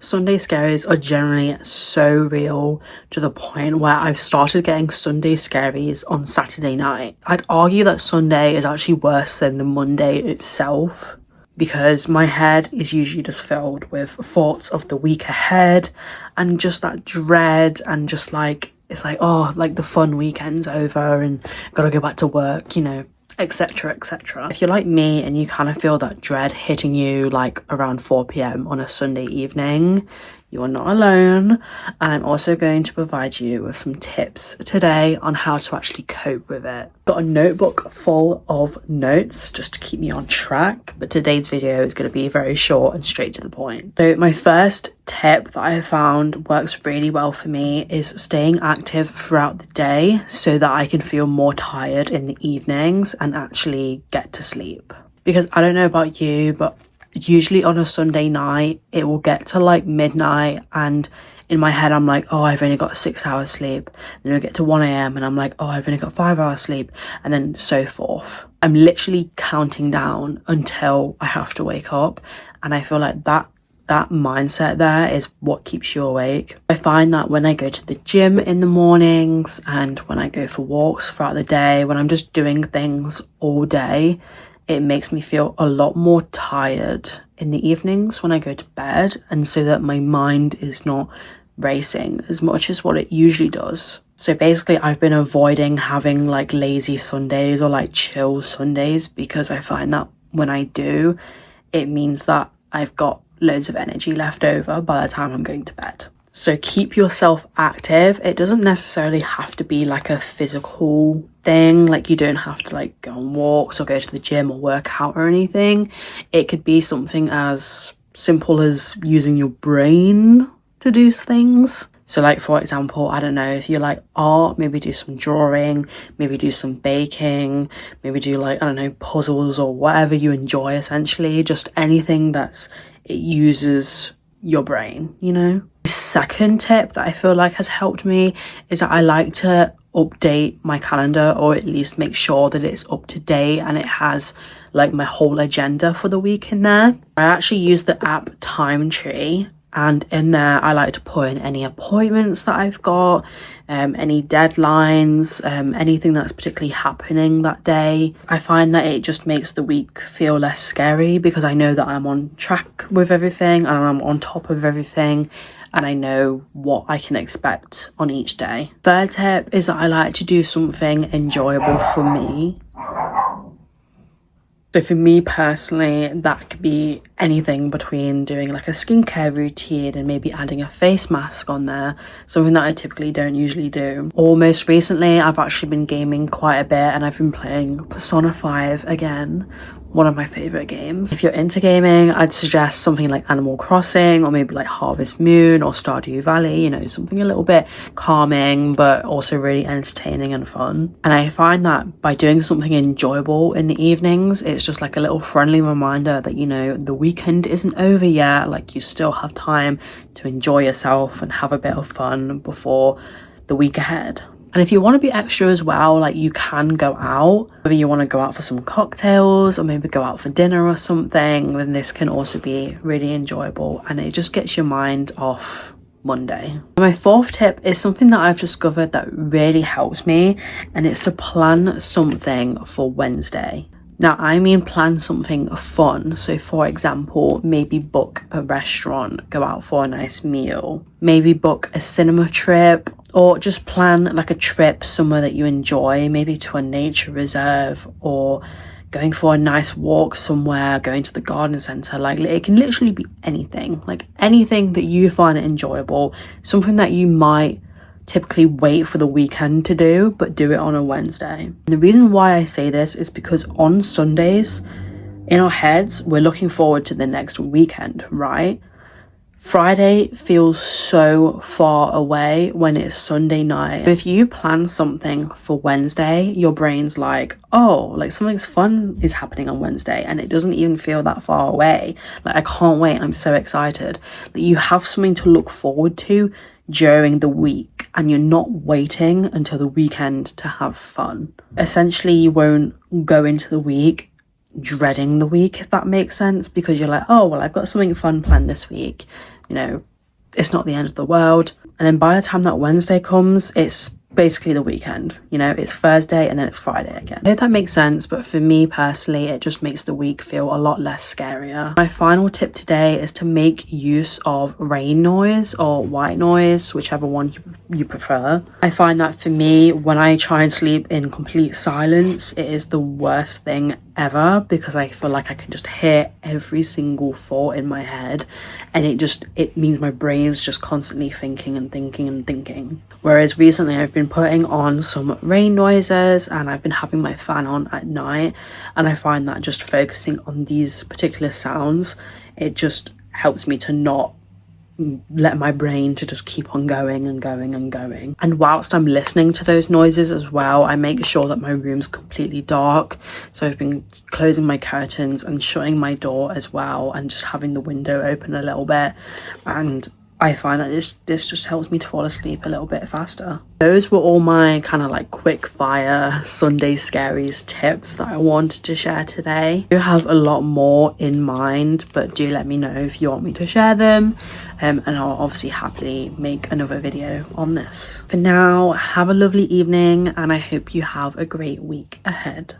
Sunday scaries are generally so real to the point where I've started getting Sunday scaries on Saturday night. I'd argue that Sunday is actually worse than the Monday itself because my head is usually just filled with thoughts of the week ahead and just that dread and just like, it's like, oh, like the fun weekend's over and gotta go back to work, you know, etc, etc. If you're like me and you kind of feel that dread hitting you like around 4 p.m. on a Sunday evening, you are not alone, and I'm also going to provide you with some tips today on how to actually cope with it. Got a notebook full of notes just to keep me on track, but today's video is going to be very short and straight to the point. So my first tip that I found works really well for me is staying active throughout the day so that I can feel more tired in the evenings and actually get to sleep. Because I don't know about you, but usually on a Sunday night it will get to like midnight and in my head I'm like, oh, I've only got 6 hours sleep. Then it'll get to 1 a.m. and I'm like, oh, I've only got 5 hours sleep, and then so forth. I'm literally counting down until I have to wake up, and I feel like that mindset there is what keeps you awake. I find that when I go to the gym in the mornings and when I go for walks throughout the day, when I'm just doing things all day, it makes me feel a lot more tired in the evenings when I go to bed, and so that my mind is not racing as much as what it usually does. So basically I've been avoiding having like lazy Sundays or like chill Sundays because I find that when I do, it means that I've got loads of energy left over by the time I'm going to bed. So keep yourself active. It doesn't necessarily have to be like a physical thing. Like you don't have to like go on walks or go to the gym or work out or anything. It could be something as simple as using your brain to do things. So like, for example, I don't know, if you like art, maybe do some drawing, maybe do some baking, maybe do like, I don't know, puzzles or whatever you enjoy essentially. Just anything it uses your brain, you know? The second tip that I feel like has helped me is that I like to update my calendar, or at least make sure that it's up to date and it has like my whole agenda for the week in there. I actually use the app Time Tree, and in there I like to put in any appointments that I've got, any deadlines, anything that's particularly happening that day. I find that it just makes the week feel less scary because I know that I'm on track with everything and I'm on top of everything, and I know what I can expect on each day. Third tip is that I like to do something enjoyable for me. So for me personally, that could be anything between doing like a skincare routine and maybe adding a face mask on there, something that I typically don't usually do. Or most recently, I've actually been gaming quite a bit and I've been playing Persona 5 again, one of my favorite games. If you're into gaming, I'd suggest something like Animal Crossing or maybe like Harvest Moon or Stardew Valley, you know, something a little bit calming but also really entertaining and fun. And I find that by doing something enjoyable in the evenings, it's just like a little friendly reminder that, you know, the weekend isn't over yet. Like you still have time to enjoy yourself and have a bit of fun before the week ahead. And if you want to be extra as well, like you can go out, whether you want to go out for some cocktails or maybe go out for dinner or something, then this can also be really enjoyable and it just gets your mind off Monday. My fourth tip is something that I've discovered that really helps me, and it's to plan something for Wednesday. Now, I mean plan something fun. So for example, maybe book a restaurant, go out for a nice meal, maybe book a cinema trip, or just plan like a trip somewhere that you enjoy, maybe to a nature reserve or going for a nice walk somewhere, going to the garden centre. Like it can literally be anything, like anything that you find enjoyable, something that you might typically wait for the weekend to do, but do it on a Wednesday. And the reason why I say this is because on Sundays, in our heads, we're looking forward to the next weekend, right? Friday feels so far away when it's Sunday night. If you plan something for Wednesday, your brain's like, oh, like something's fun is happening on Wednesday, and it doesn't even feel that far away. Like I can't wait, I'm so excited. That you have something to look forward to during the week and you're not waiting until the weekend to have fun. Essentially, you won't go into the week dreading the week, if that makes sense, because you're like, oh well, I've got something fun planned this week, you know, it's not the end of the world. And then by the time that Wednesday comes, it's basically the weekend. You know, it's Thursday and then it's Friday again. I hope that makes sense, but for me personally, it just makes the week feel a lot less scarier. My final tip today is to make use of rain noise or white noise, whichever one you prefer. I find that for me, when I try and sleep in complete silence, it is the worst thing ever, because I feel like I can just hear every single thought in my head, and it means my brain is just constantly thinking and thinking and thinking. Whereas recently I've been putting on some rain noises and I've been having my fan on at night, and I find that just focusing on these particular sounds, it just helps me to not let my brain to just keep on going and going and going. And whilst I'm listening to those noises as well, I make sure that my room's completely dark. So I've been closing my curtains and shutting my door as well, and just having the window open a little bit, and I find that this just helps me to fall asleep a little bit faster. Those were all my kind of like quick fire Sunday Scaries tips that I wanted to share today. I do have a lot more in mind, but do let me know if you want me to share them, and I'll obviously happily make another video on this. For now, have a lovely evening, and I hope you have a great week ahead.